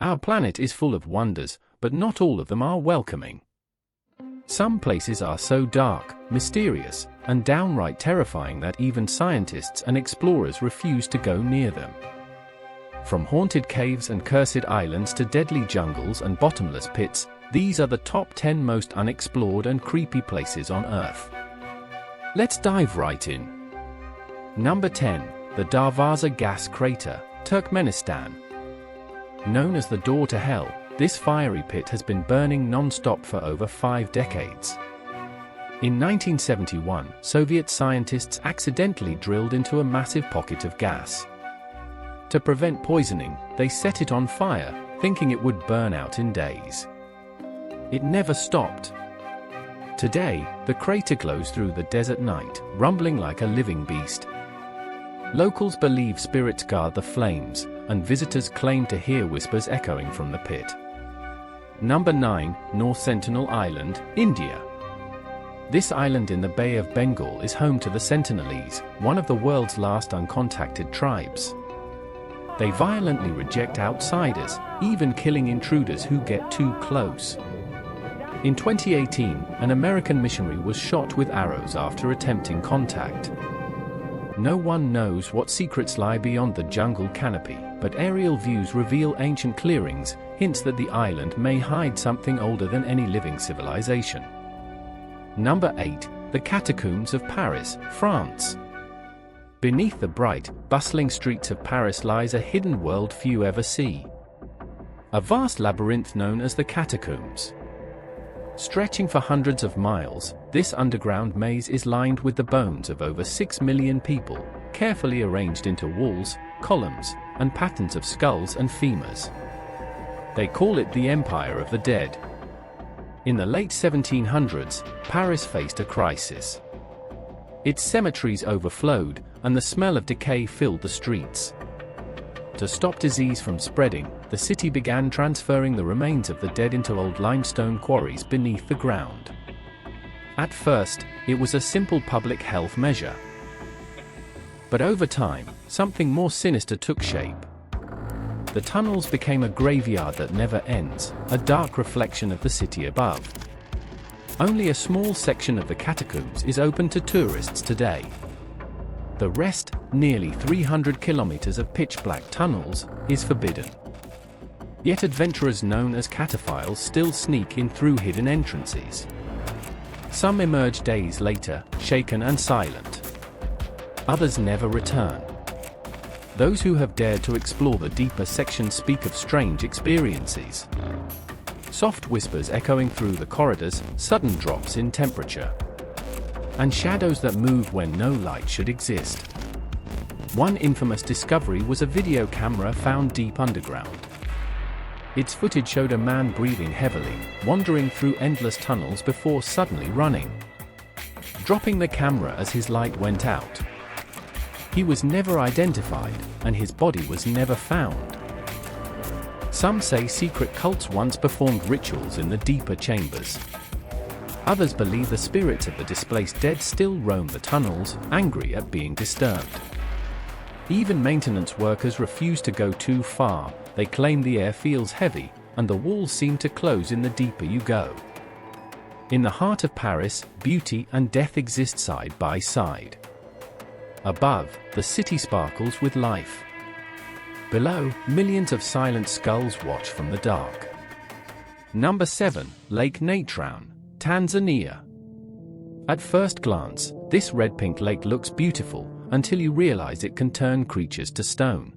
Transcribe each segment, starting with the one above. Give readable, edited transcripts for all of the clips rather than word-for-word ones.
Our planet is full of wonders, but not all of them are welcoming. Some places are so dark, mysterious, and downright terrifying that even scientists and explorers refuse to go near them. From haunted caves and cursed islands to deadly jungles and bottomless pits, these are the top 10 most unexplored and creepy places on Earth. Let's dive right in. Number 10. The Darvaza Gas Crater, Turkmenistan. Known as the door to hell, this fiery pit has been burning non-stop for over 5 decades. In 1971, Soviet scientists accidentally drilled into a massive pocket of gas. To prevent poisoning, they set it on fire, thinking it would burn out in days. It never stopped. Today, the crater glows through the desert night, rumbling like a living beast. Locals believe spirits guard the flames, and visitors claim to hear whispers echoing from the pit. Number 9. North Sentinel Island, India. This island in the Bay of Bengal is home to the Sentinelese, one of the world's last uncontacted tribes. They violently reject outsiders, even killing intruders who get too close. In 2018, an American missionary was shot with arrows after attempting contact. No one knows what secrets lie beyond the jungle canopy, but aerial views reveal ancient clearings, hints that the island may hide something older than any living civilization. Number 8. The Catacombs of Paris, France. Beneath the bright, bustling streets of Paris lies a hidden world few ever see. A vast labyrinth known as the Catacombs. Stretching for hundreds of miles, this underground maze is lined with the bones of over 6 million people, carefully arranged into walls, columns, and patterns of skulls and femurs. They call it the Empire of the Dead. In the late 1700s, Paris faced a crisis. Its cemeteries overflowed, and the smell of decay filled the streets. To stop disease from spreading, the city began transferring the remains of the dead into old limestone quarries beneath the ground. At first, it was a simple public health measure. But over time, something more sinister took shape. The tunnels became a graveyard that never ends, a dark reflection of the city above. Only a small section of the catacombs is open to tourists today. The rest, nearly 300 kilometers of pitch-black tunnels, is forbidden. Yet adventurers known as cataphiles still sneak in through hidden entrances. Some emerge days later, shaken and silent. Others never return. Those who have dared to explore the deeper sections speak of strange experiences. Soft whispers echoing through the corridors, sudden drops in temperature, and shadows that move when no light should exist. One infamous discovery was a video camera found deep underground. Its footage showed a man breathing heavily, wandering through endless tunnels before suddenly running, dropping the camera as his light went out. He was never identified, and his body was never found. Some say secret cults once performed rituals in the deeper chambers. Others believe the spirits of the displaced dead still roam the tunnels, angry at being disturbed. Even maintenance workers refuse to go too far. They claim the air feels heavy, and the walls seem to close in the deeper you go. In the heart of Paris, beauty and death exist side by side. Above, the city sparkles with life. Below, millions of silent skulls watch from the dark. Number 7. Lake Natron, Tanzania. At first glance, this red-pink lake looks beautiful, until you realize it can turn creatures to stone.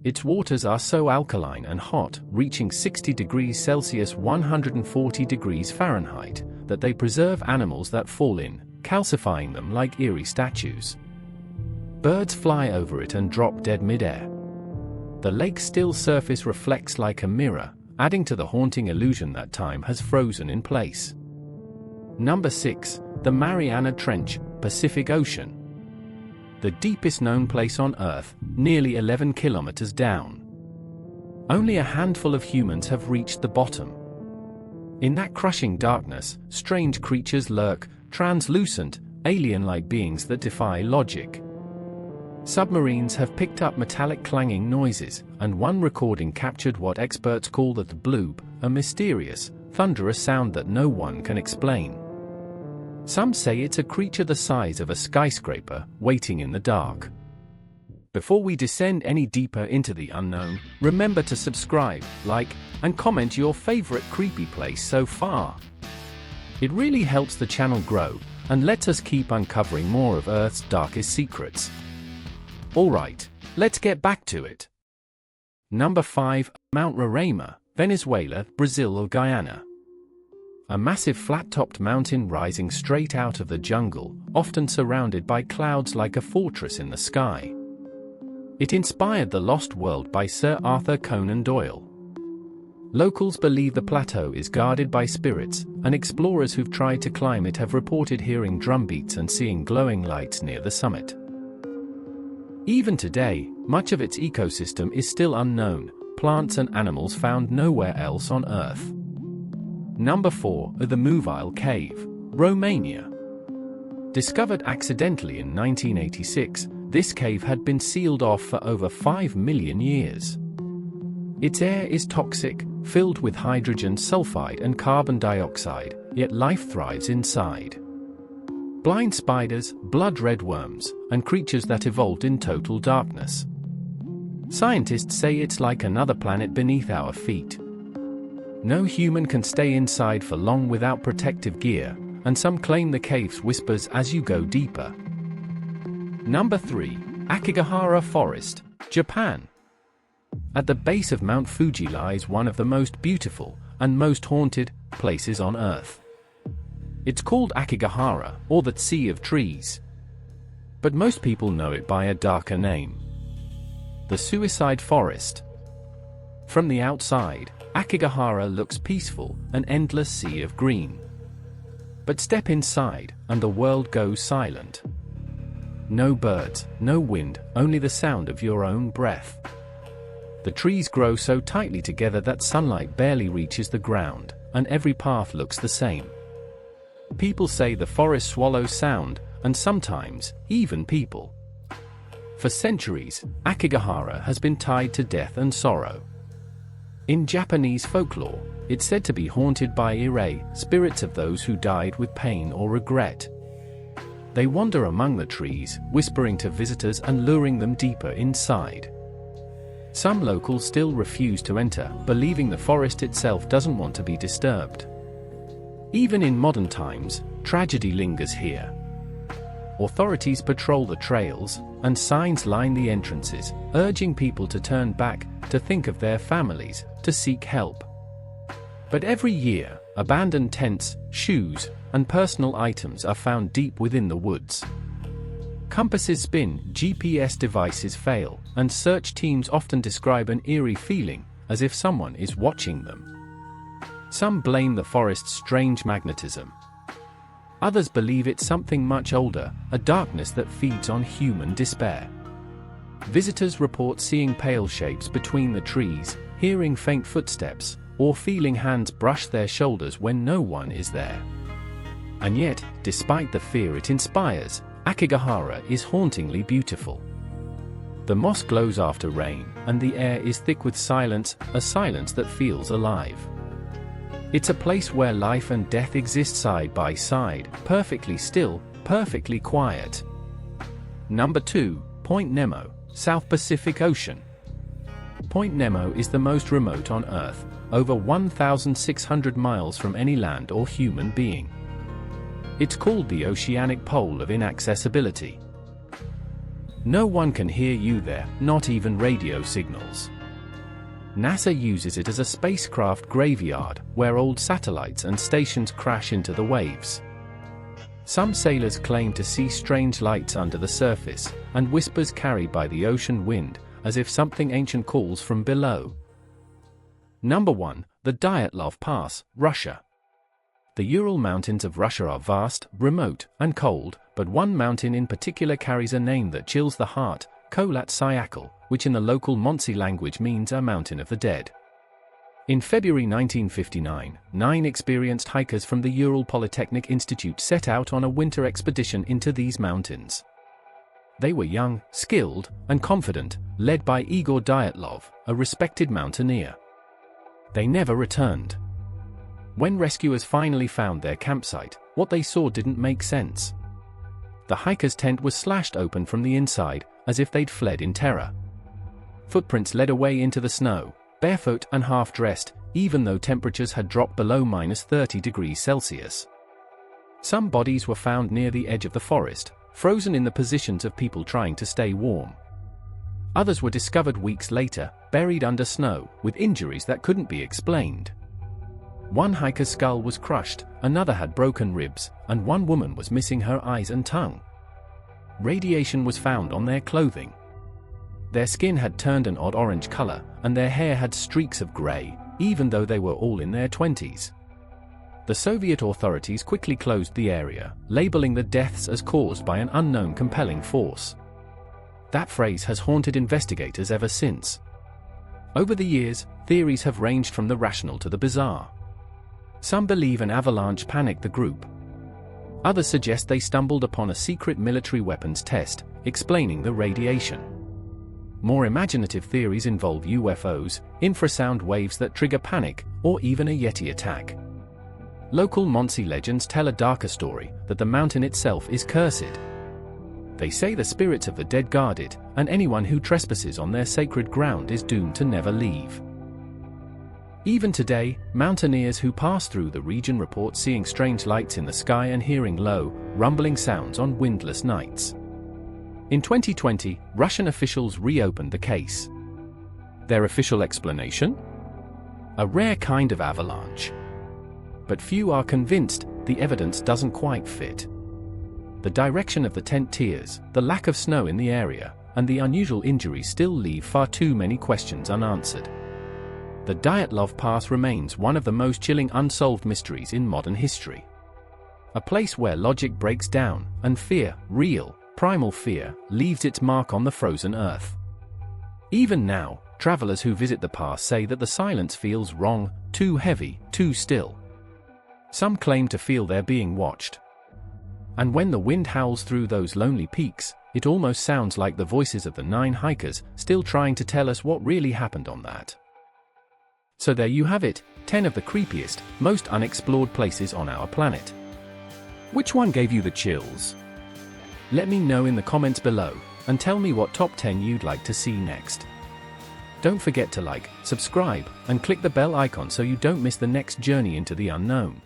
Its waters are so alkaline and hot, reaching 60 degrees Celsius 140 degrees Fahrenheit, that they preserve animals that fall in, calcifying them like eerie statues. Birds fly over it and drop dead mid-air. The lake's still surface reflects like a mirror, adding to the haunting illusion that time has frozen in place. Number 6. The Mariana Trench, Pacific Ocean. The deepest known place on Earth, nearly 11 kilometers down. Only a handful of humans have reached the bottom. In that crushing darkness, strange creatures lurk, translucent, alien-like beings that defy logic. Submarines have picked up metallic clanging noises, and one recording captured what experts call the bloob, a mysterious, thunderous sound that no one can explain. Some say it's a creature the size of a skyscraper, waiting in the dark. Before we descend any deeper into the unknown, remember to subscribe, like, and comment your favorite creepy place so far. It really helps the channel grow, and lets us keep uncovering more of Earth's darkest secrets. Alright, let's get back to it. Number 5, Mount Roraima, Venezuela, Brazil or Guyana. A massive flat-topped mountain rising straight out of the jungle, often surrounded by clouds like a fortress in the sky. It inspired The Lost World by Sir Arthur Conan Doyle. Locals believe the plateau is guarded by spirits, and explorers who've tried to climb it have reported hearing drumbeats and seeing glowing lights near the summit. Even today, much of its ecosystem is still unknown, plants and animals found nowhere else on Earth. Number 4, the Movile Cave, Romania. Discovered accidentally in 1986, this cave had been sealed off for over 5 million years. Its air is toxic, filled with hydrogen sulfide and carbon dioxide, yet life thrives inside. Blind spiders, blood-red worms, and creatures that evolved in total darkness. Scientists say it's like another planet beneath our feet. No human can stay inside for long without protective gear, and some claim the cave whispers as you go deeper. Number 3, Akigahara Forest, Japan. At the base of Mount Fuji lies one of the most beautiful, and most haunted, places on Earth. It's called Akigahara, or the Sea of Trees. But most people know it by a darker name: the Suicide Forest. From the outside, Akigahara looks peaceful, an endless sea of green. But step inside, and the world goes silent. No birds, no wind, only the sound of your own breath. The trees grow so tightly together that sunlight barely reaches the ground, and every path looks the same. People say the forest swallows sound, and sometimes, even people. For centuries, Akigahara has been tied to death and sorrow. In Japanese folklore, it's said to be haunted by eerie, spirits of those who died with pain or regret. They wander among the trees, whispering to visitors and luring them deeper inside. Some locals still refuse to enter, believing the forest itself doesn't want to be disturbed. Even in modern times, tragedy lingers here. Authorities patrol the trails, and signs line the entrances, urging people to turn back, to think of their families, to seek help. But every year, abandoned tents, shoes, and personal items are found deep within the woods. Compasses spin, GPS devices fail, and search teams often describe an eerie feeling, as if someone is watching them. Some blame the forest's strange magnetism. Others believe it's something much older, a darkness that feeds on human despair. Visitors report seeing pale shapes between the trees, hearing faint footsteps, or feeling hands brush their shoulders when no one is there. And yet, despite the fear it inspires, Akigahara is hauntingly beautiful. The moss glows after rain, and the air is thick with silence, a silence that feels alive. It's a place where life and death exist side by side, perfectly still, perfectly quiet. Number 2, Point Nemo, South Pacific Ocean. Point Nemo is the most remote on Earth, over 1,600 miles from any land or human being. It's called the oceanic pole of inaccessibility. No one can hear you there, not even radio signals. NASA uses it as a spacecraft graveyard, where old satellites and stations crash into the waves. Some sailors claim to see strange lights under the surface, and whispers carried by the ocean wind, as if something ancient calls from below. Number 1, the Dyatlov Pass, Russia. The Ural Mountains of Russia are vast, remote, and cold, but one mountain in particular carries a name that chills the heart, Kholat-Syakhl, which in the local Montsi language means a mountain of the dead. In February 1959, 9 experienced hikers from the Ural Polytechnic Institute set out on a winter expedition into these mountains. They were young, skilled, and confident, led by Igor Dyatlov, a respected mountaineer. They never returned. When rescuers finally found their campsite, what they saw didn't make sense. The hiker's tent was slashed open from the inside, as if they'd fled in terror. Footprints led away into the snow, barefoot and half-dressed, even though temperatures had dropped below -30°C. Some bodies were found near the edge of the forest, frozen in the positions of people trying to stay warm. Others were discovered weeks later, buried under snow, with injuries that couldn't be explained. One hiker's skull was crushed, another had broken ribs, and one woman was missing her eyes and tongue. Radiation was found on their clothing. Their skin had turned an odd orange color, and their hair had streaks of gray, even though they were all in their 20s. The Soviet authorities quickly closed the area, labeling the deaths as caused by an unknown compelling force. That phrase has haunted investigators ever since. Over the years, theories have ranged from the rational to the bizarre. Some believe an avalanche panicked the group. Others suggest they stumbled upon a secret military weapons test, explaining the radiation. More imaginative theories involve UFOs, infrasound waves that trigger panic, or even a Yeti attack. Local Monsi legends tell a darker story, that the mountain itself is cursed. They say the spirits of the dead guard it, and anyone who trespasses on their sacred ground is doomed to never leave. Even today, mountaineers who pass through the region report seeing strange lights in the sky and hearing low, rumbling sounds on windless nights. In 2020, Russian officials reopened the case. Their official explanation? A rare kind of avalanche. But few are convinced the evidence doesn't quite fit. The direction of the tent tears, the lack of snow in the area, and the unusual injuries still leave far too many questions unanswered. The Dyatlov Pass remains one of the most chilling unsolved mysteries in modern history. A place where logic breaks down, and fear, real, primal fear, leaves its mark on the frozen earth. Even now, travelers who visit the pass say that the silence feels wrong, too heavy, too still. Some claim to feel they're being watched. And when the wind howls through those lonely peaks, it almost sounds like the voices of the 9 hikers, still trying to tell us what really happened on that. So there you have it, 10 of the creepiest, most unexplored places on our planet. Which one gave you the chills? Let me know in the comments below, and tell me what top 10 you'd like to see next. Don't forget to like, subscribe, and click the bell icon so you don't miss the next journey into the unknown.